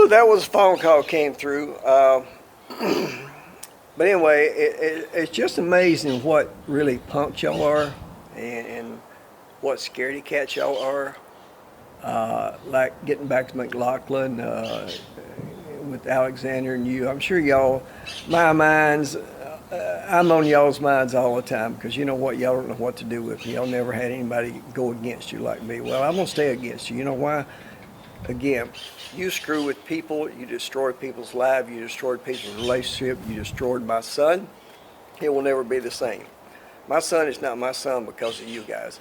Whew, that was a phone call came through. But anyway, it's just amazing what really punks y'all are and what scaredy cats y'all are. Like getting back to McLaughlin with Alexander and you. I'm sure y'all, my minds, I'm on y'all's minds all the time because you know what? Y'all don't know what to do with me. Y'all never had anybody go against you like me. Well, I'm going to stay against you. You know why? Again, you screw with people, you destroy people's lives, you destroyed people's relationship, you destroyed my son. He will never be the same. My son is not my son because of you guys.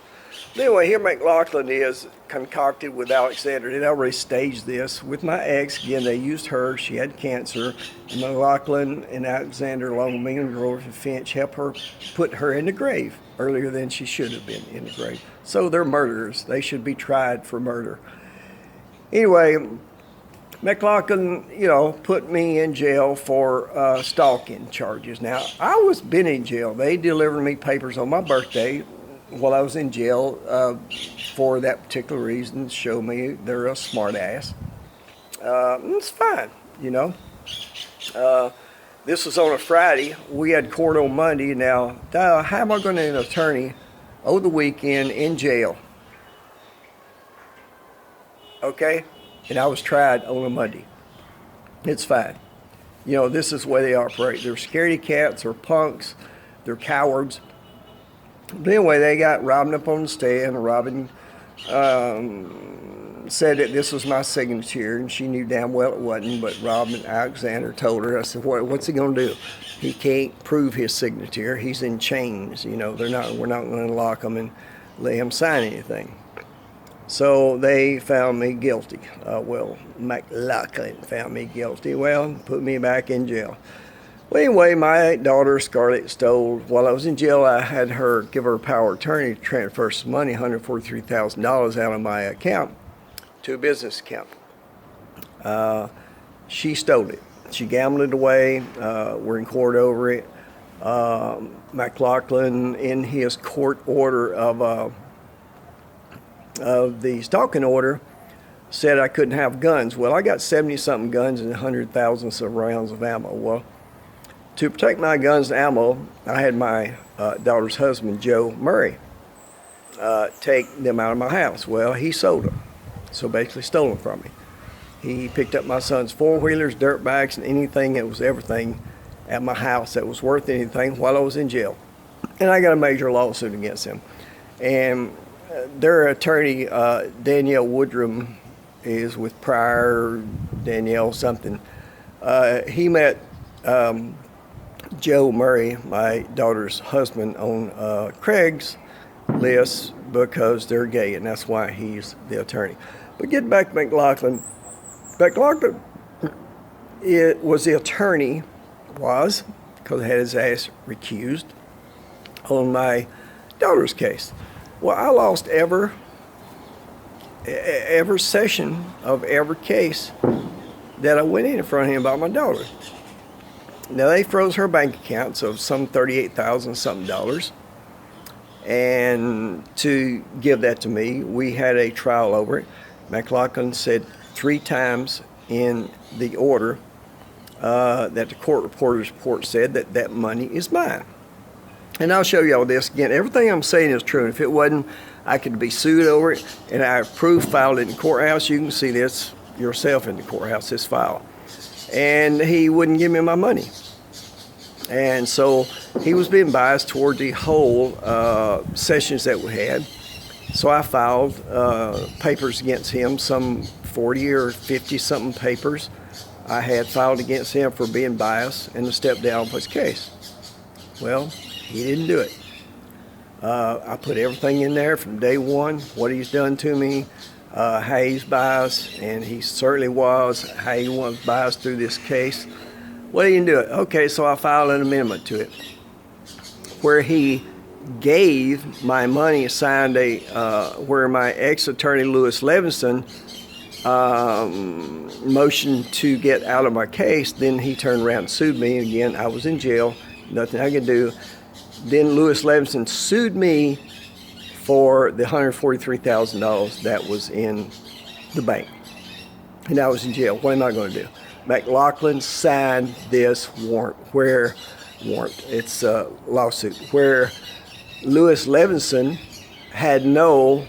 Anyway, here McLaughlin is concocted with Alexander. They'd already staged this with my ex. Again, they used her. She had cancer. And McLaughlin and Alexander, along with Megan Grove and Finch, helped her put her in the grave earlier than she should have been in the grave. So they're murderers. They should be tried for murder. Anyway, McLaughlin, put me in jail for stalking charges. Now, I was been in jail. They delivered me papers on my birthday while I was in jail for that particular reason, show me they're a smart ass. It's fine, This was on a Friday. We had court on Monday. Now, how am I going to get an attorney over the weekend in jail? Okay? And I was tried on a Monday. It's fine. This is the way they operate. They're scaredy cats, they're punks, they're cowards. But anyway, they got Robin up on the stand. Robin said that this was my signature, and she knew damn well it wasn't. But Robin Alexander told her, I said, what's he going to do? He can't prove his signature. He's in chains. We're not going to lock him and let him sign anything. So they found me guilty. McLaughlin found me guilty. Well, put me back in jail. Well, anyway, my daughter, Scarlett Stoll, while I was in jail, I had her give her power of attorney to transfer some money, $143,000 out of my account to a business account. She stole it. She gambled it away. We're in court over it. McLaughlin, in his court order of the stalking order, said I couldn't have guns. Well, I got 70-something guns and 100,000 of rounds of ammo. Well, to protect my guns and ammo, I had my daughter's husband, Joe Murray, take them out of my house. Well, he sold them, so basically stole them from me. He picked up my son's four-wheelers, dirt bikes, and anything that was everything at my house that was worth anything while I was in jail. And I got a major lawsuit against him. And their attorney, Danielle Woodrum, is with Pryor, Danielle something. He met Joe Murray, my daughter's husband, on Craig's list because they're gay, and that's why he's the attorney. But getting back to McLaughlin, it was the attorney, because he had his ass recused on my daughter's case. Well, I lost every session of every case that I went in front of him about my daughter. Now, they froze her bank account, so some $38,000 something. And to give that to me, we had a trial over it. McLaughlin said 3 times in the order that the court reporter's report said that money is mine. And I'll show you all this again. Everything I'm saying is true. And if it wasn't, I could be sued over it. And I have proof filed in the courthouse. You can see this yourself in the courthouse, this file. And he wouldn't give me my money. And so he was being biased toward the whole sessions that we had. So I filed papers against him, some 40 or 50 something papers I had filed against him for being biased and to step down for his case. Well, he didn't do it. I put everything in there from day one, what he's done to me, how he's biased, and he certainly was, how he was biased through this case. Well, he didn't do it. Okay, so I filed an amendment to it where he gave my money, signed where my ex-attorney Louis Levinson motioned to get out of my case. Then he turned around and sued me. Again, I was in jail, nothing I could do. Then Louis Levinson sued me for the $143,000 that was in the bank. and I was in jail. What am I going to do? McLaughlin signed this it's a lawsuit, where Louis Levinson had no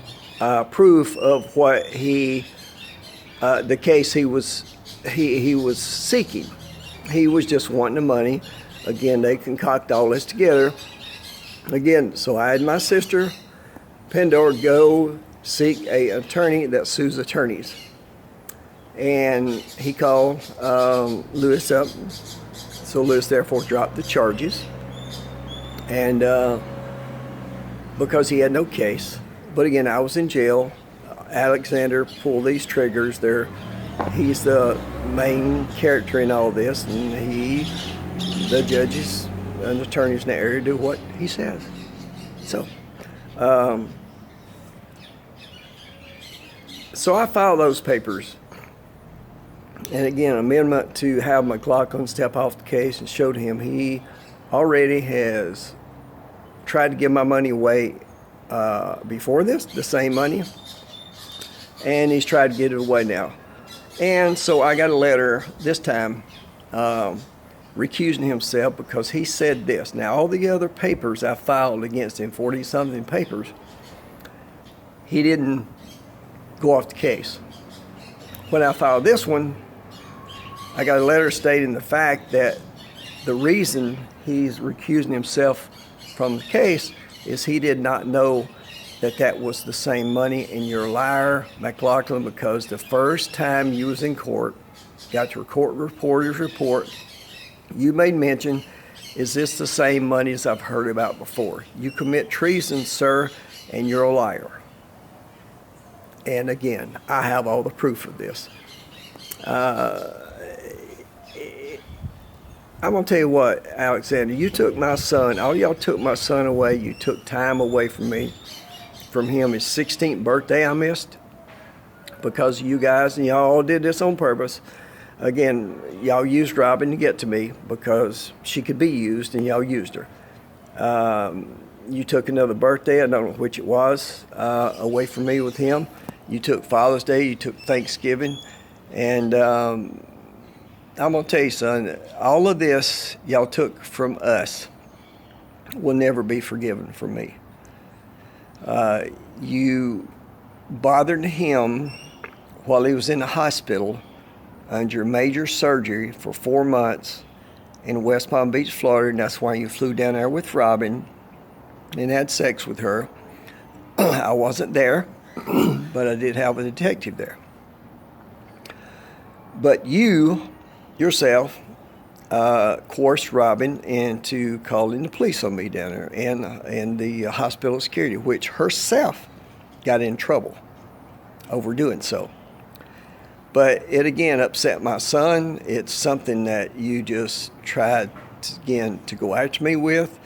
proof of what the case he was seeking. He was just wanting the money. Again, they concoct all this together. Again, so I had my sister Pandora go seek an attorney that sues attorneys. And he called Louis up. So Louis therefore dropped the charges. And because he had no case. But again, I was in jail. Alexander pulled these triggers. He's the main character in all this, and the judges and attorneys in the area do what he says. So, so I filed those papers. And again, amendment to have McLaughlin step off the case and show to him he already has tried to give my money away before this, the same money, and he's tried to get it away now. And so I got a letter this time recusing himself because he said this. Now, all the other papers I filed against him, 40-something papers, he didn't go off the case. When I filed this one, I got a letter stating the fact that the reason he's recusing himself from the case is he did not know that was the same money. And you're a liar, McLaughlin, because the first time you was in court, got your court reporter's report, you made mention, is this the same money as I've heard about before? You commit treason, sir, and you're a liar. And again, I have all the proof of this. I'm going to tell you what, Alexander, you took my son, all y'all took my son away. You took time away from me, from him. His 16th birthday I missed because of you guys, and y'all all did this on purpose. Again, y'all used Robin to get to me because she could be used, and y'all used her. You took another birthday, I don't know which it was, away from me with him. You took Father's Day, you took Thanksgiving, and I'm going to tell you, son, all of this y'all took from us will never be forgiven from me. You bothered him while he was in the hospital under major surgery for 4 months in West Palm Beach, Florida, and that's why you flew down there with Robin and had sex with her. I wasn't there, but I did have a detective there. But you yourself coerced Robin into calling the police on me down there and the hospital security, which herself got in trouble over doing so. But it again upset my son. It's something that you just tried to go after me with.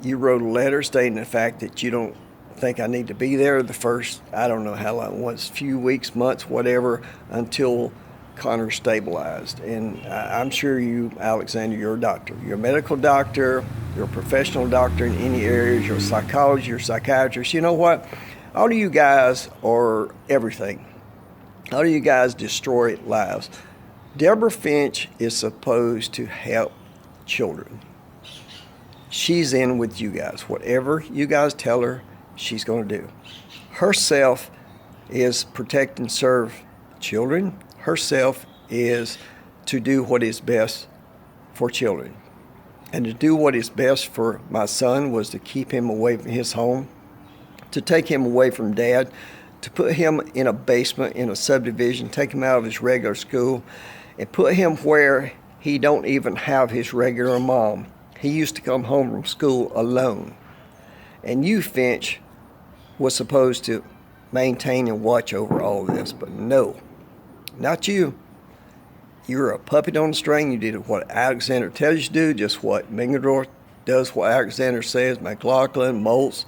You wrote a letter stating the fact that you don't think I need to be there the first, I don't know how long it was, few weeks, months, whatever, until Connor stabilized. And I'm sure you, Alexander, you're a doctor. You're a medical doctor. You're a professional doctor in any areas. You're a psychologist. You're a psychiatrist. You know what? All of you guys are everything. All of you guys destroy lives. Deborah Finch is supposed to help children. She's in with you guys. Whatever you guys tell her, she's going to do. Herself is protect and serve children. Herself is to do what is best for children. And to do what is best for my son was to keep him away from his home, to take him away from dad, to put him in a basement in a subdivision, take him out of his regular school, and put him where he don't even have his regular mom. He used to come home from school alone. And you, Finch, was supposed to maintain and watch over all of this, but no, not you. You're a puppet on the string. You did what Alexander tells you to do, just what Mingador does, what Alexander says, McLaughlin, Moltz,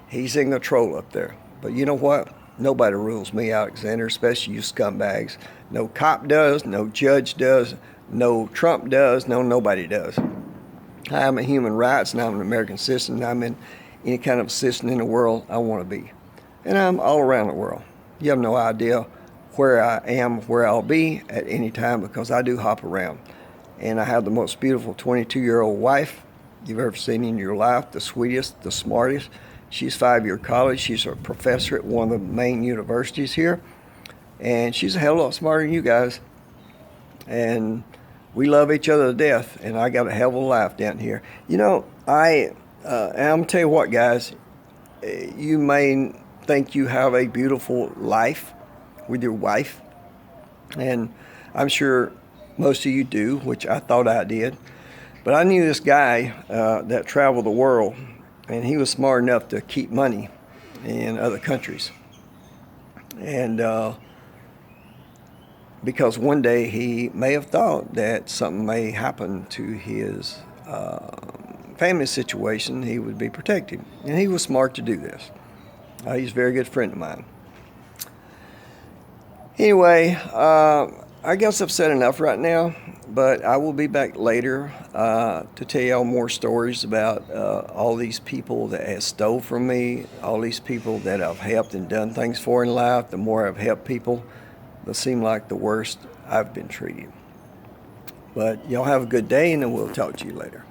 he's in control up there. But you know what? Nobody rules me, Alexander, especially you scumbags. No cop does, no judge does, no Trump does, no nobody does. I'm a human rights and I'm an American citizen. I'm in any kind of citizen in the world I want to be. And I'm all around the world. You have no idea where I am, where I'll be at any time, because I do hop around. And I have the most beautiful 22-year-old wife you've ever seen in your life, the sweetest, the smartest. She's 5-year college. She's a professor at one of the main universities here. And she's a hell of a lot smarter than you guys. And we love each other to death. And I got a hell of a life down here. You know, and I'm going to tell you what, guys. You may think you have a beautiful life with your wife. And I'm sure most of you do, which I thought I did. But I knew this guy that traveled the world, and he was smart enough to keep money in other countries. And because one day he may have thought that something may happen to his family situation, he would be protected. And he was smart to do this. He's a very good friend of mine. Anyway, I guess I've said enough right now, but I will be back later to tell y'all more stories about all these people that have stole from me, all these people that I've helped and done things for in life. The more I've helped people, it seems like the worse I've been treated. But y'all have a good day, and then we'll talk to you later.